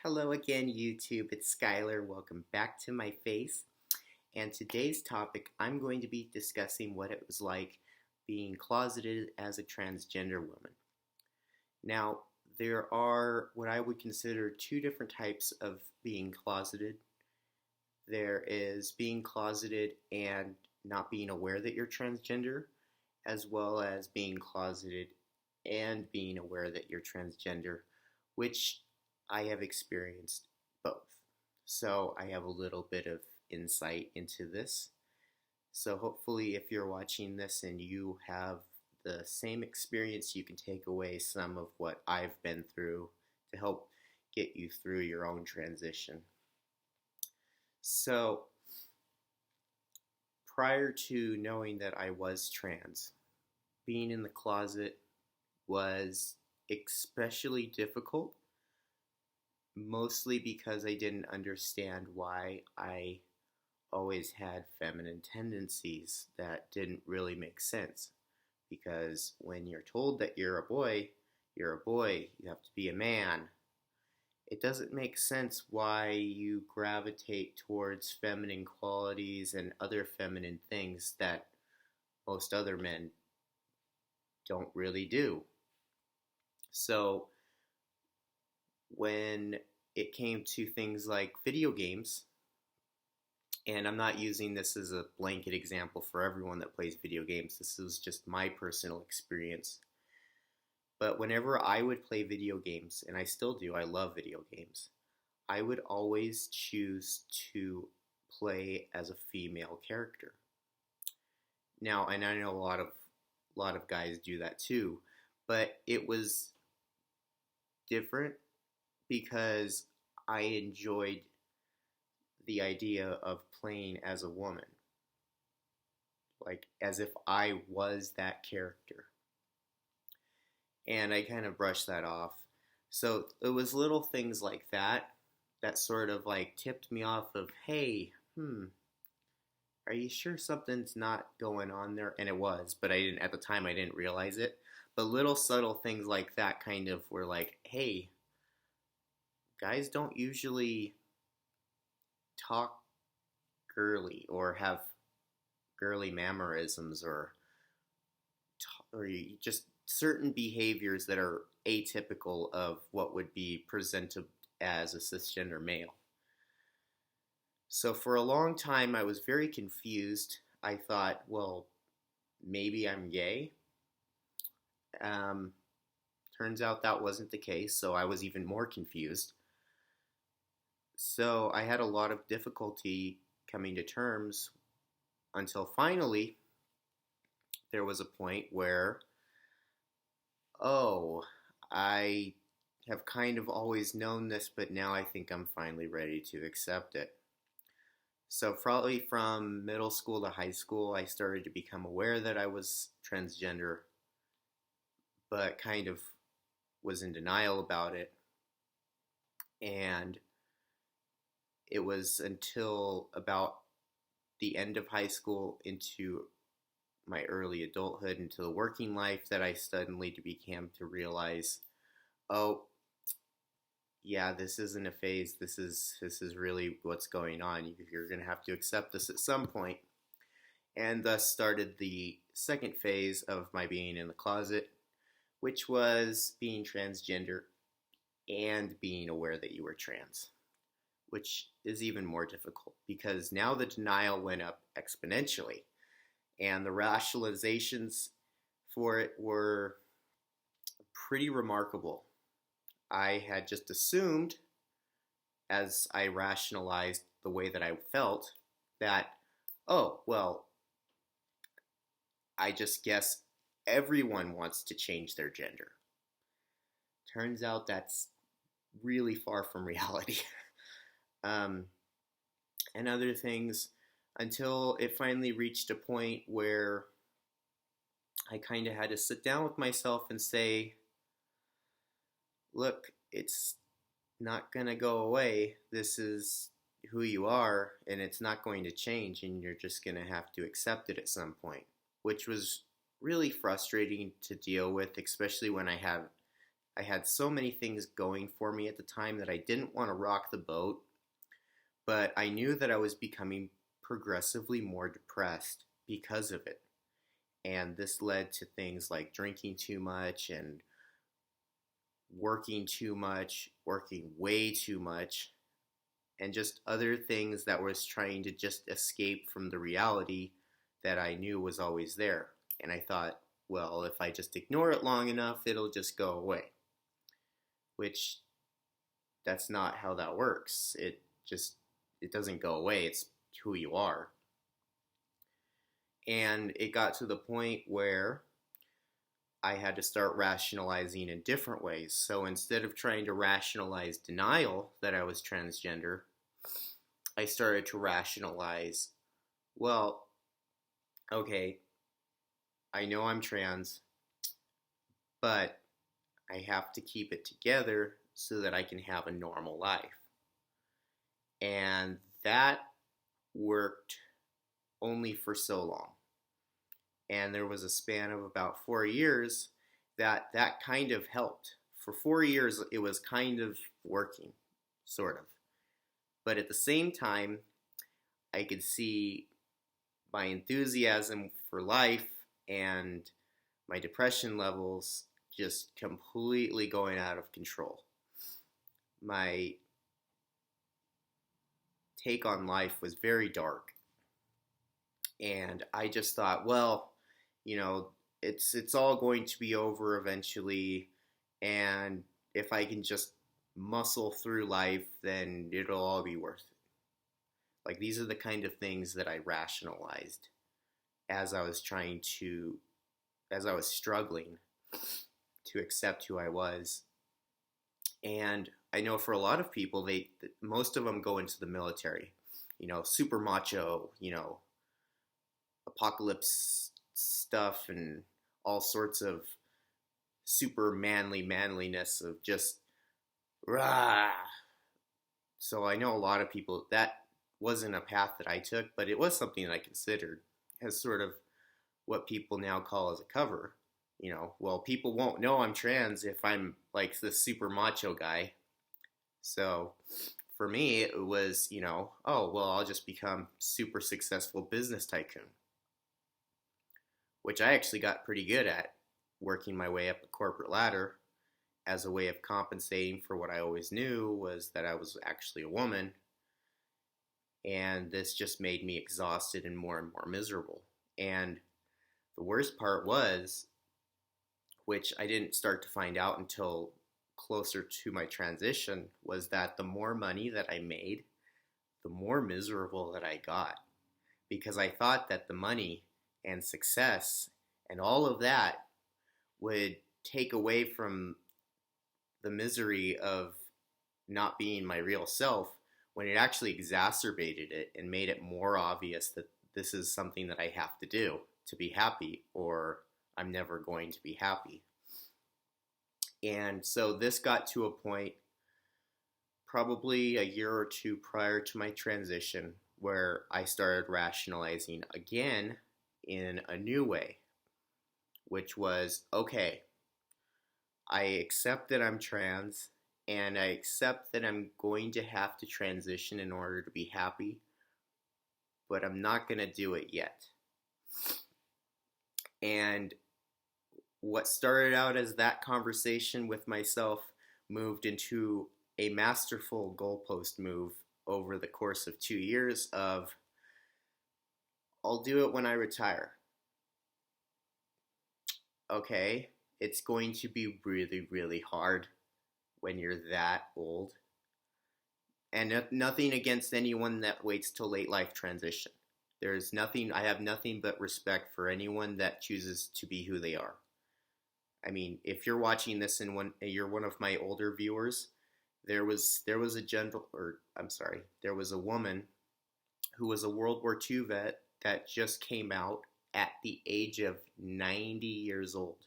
Hello again, YouTube. It's Skylar. Welcome back to my face. And today's topic, I'm going to be discussing what it was like being closeted as a transgender woman. Now, there are what I would consider two different types of being closeted. There is being closeted and not being aware that you're transgender, as well as being closeted and being aware that you're transgender, which I have experienced both. So I have a little bit of insight into this. So hopefully, if you're watching this and you have the same experience, you can take away some of what I've been through to help get you through your own transition. So, prior to knowing that I was trans, being in the closet was especially difficult, mostly because I didn't understand why I always had feminine tendencies that didn't really make sense. Because when you're told that you're a boy, you have to be a man. It doesn't make sense why you gravitate towards feminine qualities and other feminine things that most other men don't really do. So, when it came to things like video games, and I'm not using this as a blanket example for everyone that plays video games, this is just my personal experience. But whenever I would play video games, and I still do, I love video games, I would always choose to play as a female character. Now, and I know a lot of guys do that too, but it was different because I enjoyed the idea of playing as a woman, like as if I was that character. And I kind of brushed that off. So it was little things like that that sort of like tipped me off of, hey, are you sure something's not going on there? And it was, but at the time I didn't realize it. But little subtle things like that kind of were like, hey, guys don't usually talk girly or have girly mannerisms or just certain behaviors that are atypical of what would be presented as a cisgender male. So for a long time I was very confused. I thought, well, maybe I'm gay. Turns out that wasn't the case, so I was even more confused. So I had a lot of difficulty coming to terms until finally there was a point where, oh, I have kind of always known this, but now I think I'm finally ready to accept it. So probably from middle school to high school, I started to become aware that I was transgender, but kind of was in denial about it. And it was until about the end of high school into my early adulthood, into the working life, that I suddenly began to realize, oh, yeah, this isn't a phase. This is really what's going on. You're going to have to accept this at some point. And thus started the second phase of my being in the closet, which was being transgender and being aware that you were trans, which is even more difficult because now the denial went up exponentially and the rationalizations for it were pretty remarkable. I had just assumed, as I rationalized the way that I felt, that, oh, well, I just guess everyone wants to change their gender. Turns out that's really far from reality. And other things, until it finally reached a point where I kind of had to sit down with myself and say, look, it's not going to go away. This is who you are, and it's not going to change, and you're just going to have to accept it at some point, which was really frustrating to deal with, especially when I have I had so many things going for me at the time that I didn't want to rock the boat, but I knew that I was becoming progressively more depressed because of it. And this led to things like drinking too much and working too much, working way too much, and just other things that was trying to just escape from the reality that I knew was always there. And I thought, well, if I just ignore it long enough, it'll just go away. Which that's not how that works. It doesn't go away. It's who you are. And it got to the point where I had to start rationalizing in different ways. So instead of trying to rationalize denial that I was transgender, I started to rationalize, well, okay, I know I'm trans, but I have to keep it together so that I can have a normal life. And that worked only for so long. And there was a span of about 4 years that kind of helped. For 4 years, it was kind of working, sort of. But at the same time, I could see my enthusiasm for life and my depression levels just completely going out of control. My take on life was very dark. And I just thought, well, it's all going to be over eventually, and if I can just muscle through life, then it'll all be worth it. Like, these are the kind of things that I rationalized as I was struggling to accept who I was. And I know for a lot of people, most of them go into the military, super macho, apocalypse stuff and all sorts of super manliness of just rah. So I know a lot of people, that wasn't a path that I took, but it was something that I considered as sort of what people now call as a cover. Well, people won't know I'm trans if I'm like this super macho guy. So for me, it was, oh, well, I'll just become super successful business tycoon, which I actually got pretty good at, working my way up the corporate ladder as a way of compensating for what I always knew was that I was actually a woman. And this just made me exhausted and more miserable. And the worst part was, which I didn't start to find out until closer to my transition, was that the more money that I made, the more miserable that I got. Because I thought that the money and success and all of that would take away from the misery of not being my real self, when it actually exacerbated it and made it more obvious that this is something that I have to do to be happy, or I'm never going to be happy. And so this got to a point probably a year or two prior to my transition where I started rationalizing again in a new way, which was, okay, I accept that I'm trans, and I accept that I'm going to have to transition in order to be happy, but I'm not going to do it yet. And what started out as that conversation with myself moved into a masterful goalpost move over the course of 2 years of, I'll do it when I retire. Okay, it's going to be really, really hard when you're that old. And nothing against anyone that waits till late life transition. I have nothing but respect for anyone that chooses to be who they are. I mean, if you're watching this and you're one of my older viewers, there was a woman who was a World War II vet that just came out at the age of 90 years old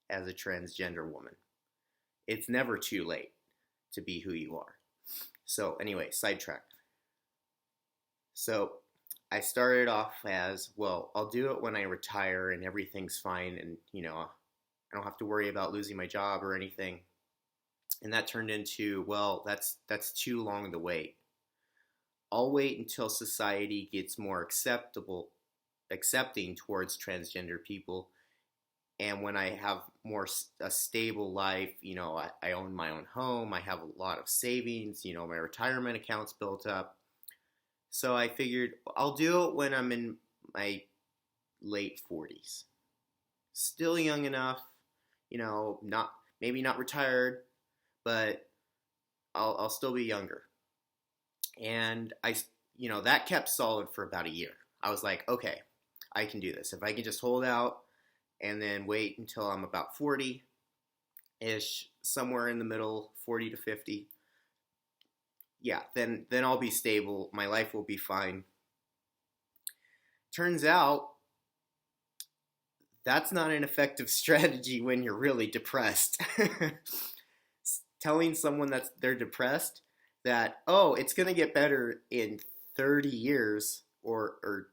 as a transgender woman. It's never too late to be who you are. So anyway, sidetrack. So I started off as, well, I'll do it when I retire and everything's fine, and I don't have to worry about losing my job or anything. And that turned into, well, that's too long to wait. I'll wait until society gets more accepting towards transgender people, and when I have more a stable life, I own my own home, I have a lot of savings, my retirement accounts built up. So I figured I'll do it when I'm in my late 40s. Still young enough, not maybe not retired, but I'll still be younger. And that kept solid for about a year. I was like, okay, I can do this. If I can just hold out and then wait until I'm about 40-ish, somewhere in the middle, 40 to 50, yeah, then I'll be stable. My life will be fine. Turns out that's not an effective strategy when you're really depressed. Telling someone that they're depressed that, oh, it's going to get better in 30 years or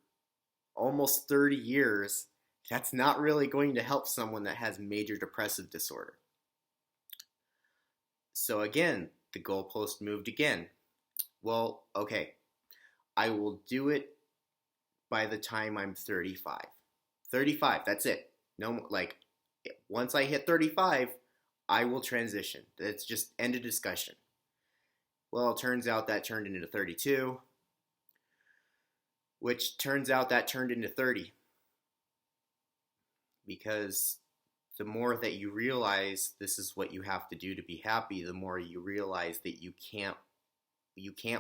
almost 30 years, that's not really going to help someone that has major depressive disorder. So again, the goalpost moved again. Well, okay, I will do it by the time I'm 35. 35, that's it. No, like, once I hit 35, I will transition. That's just end of discussion. Well, it turns out that turned into 32, which turns out that turned into 30. Because the more that you realize this is what you have to do to be happy, the more you realize that you can't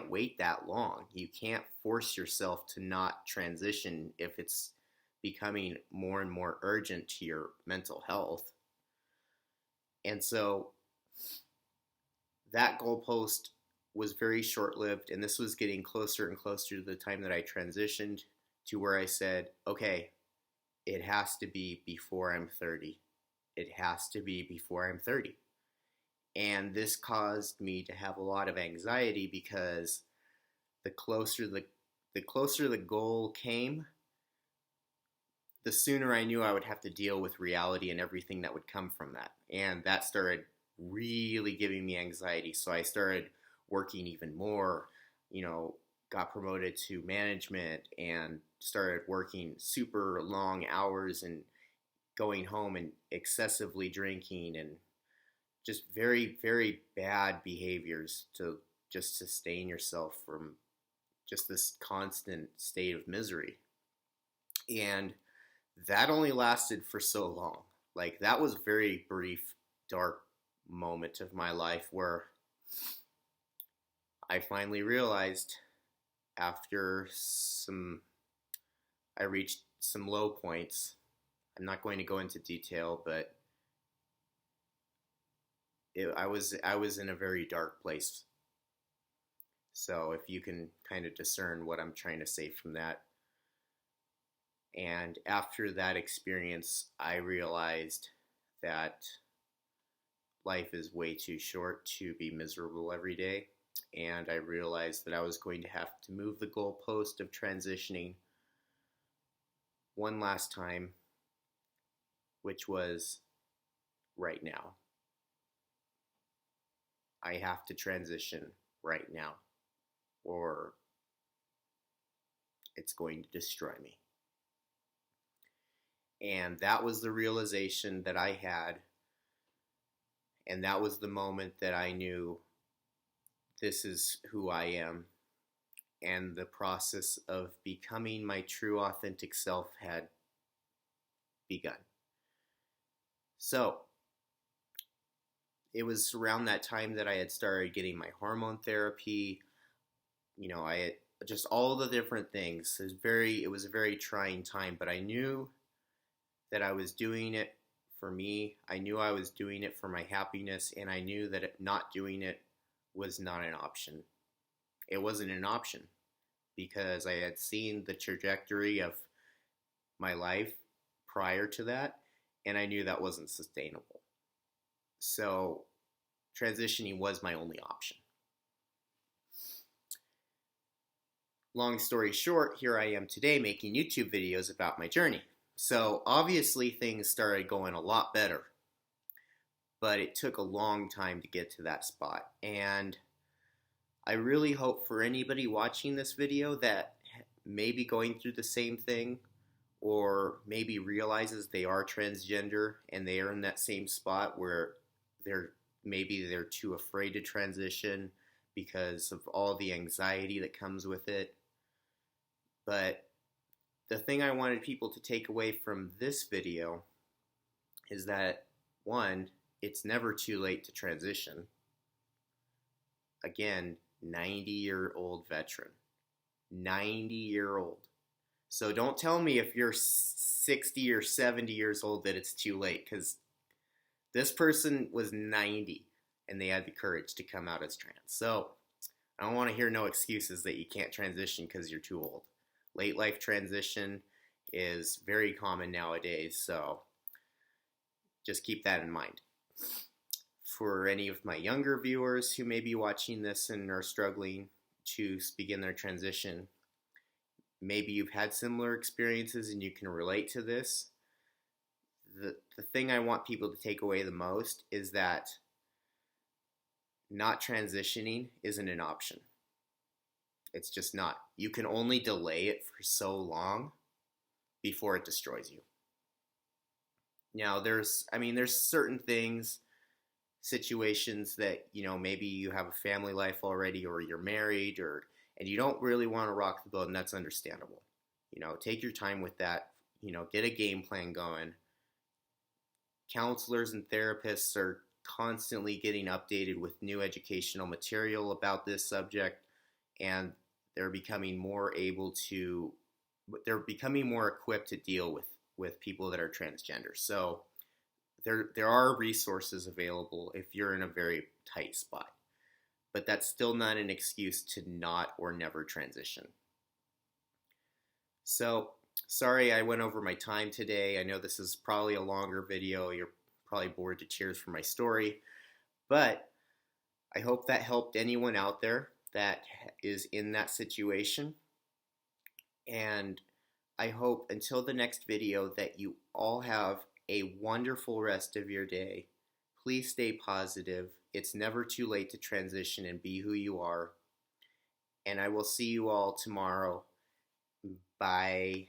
wait that long. You can't force yourself to not transition if it's becoming more and more urgent to your mental health. And so that goalpost was very short-lived, and this was getting closer and closer to the time that I transitioned to where I said, okay, it has to be before I'm 30. It has to be before I'm 30. And this caused me to have a lot of anxiety because the closer the goal came, the sooner I knew I would have to deal with reality and everything that would come from that. And that started really giving me anxiety. So I started working even more, got promoted to management and started working super long hours and going home and excessively drinking and just very, very bad behaviors to just sustain yourself from just this constant state of misery. And that only lasted for so long. Like, that was a very brief, dark moment of my life where I finally realized after I reached some low points. I'm not going to go into detail, but I was in a very dark place. So if you can kind of discern what I'm trying to say from that. And after that experience, I realized that life is way too short to be miserable every day. And I realized that I was going to have to move the goalpost of transitioning one last time, which was right now. I have to transition right now, or it's going to destroy me. And that was the realization that I had, and that was the moment that I knew this is who I am, and the process of becoming my true authentic self had begun. So it was around that time that I had started getting my hormone therapy. I had just all the different things. It was a very trying time, but I knew that I was doing it for me. I knew I was doing it for my happiness, and I knew that not doing it was not an option. It wasn't an option because I had seen the trajectory of my life prior to that, and I knew that wasn't sustainable. So transitioning was my only option. Long story short, here I am today making YouTube videos about my journey. So obviously things started going a lot better but it took a long time to get to that spot. And I really hope for anybody watching this video that may be going through the same thing, or maybe realizes they are transgender and they are in that same spot where they're too afraid to transition because of all the anxiety that comes with it. But the thing I wanted people to take away from this video is that, one, it's never too late to transition. Again, 90-year-old veteran. 90-year-old. So don't tell me if you're 60 or 70 years old that it's too late, because this person was 90 and they had the courage to come out as trans. So I don't want to hear no excuses that you can't transition because you're too old. Late life transition is very common nowadays, so just keep that in mind. For any of my younger viewers who may be watching this and are struggling to begin their transition, maybe you've had similar experiences and you can relate to this. The thing I want people to take away the most is that not transitioning isn't an option. It's just not. You can only delay it for so long before it destroys you. Now, there's certain things, situations that, maybe you have a family life already, or you're married, and you don't really want to rock the boat, and that's understandable. Take your time with that. Get a game plan going. Counselors and therapists are constantly getting updated with new educational material about this subject, and they're becoming more equipped to deal with people that are transgender. So there are resources available if you're in a very tight spot, but that's still not an excuse to not or never transition. So sorry I went over my time today. I know this is probably a longer video. You're probably bored to tears from my story, but I hope that helped anyone out there that is in that situation. And I hope until the next video that you all have a wonderful rest of your day. Please stay positive. It's never too late to transition and be who you are. And I will see you all tomorrow. Bye.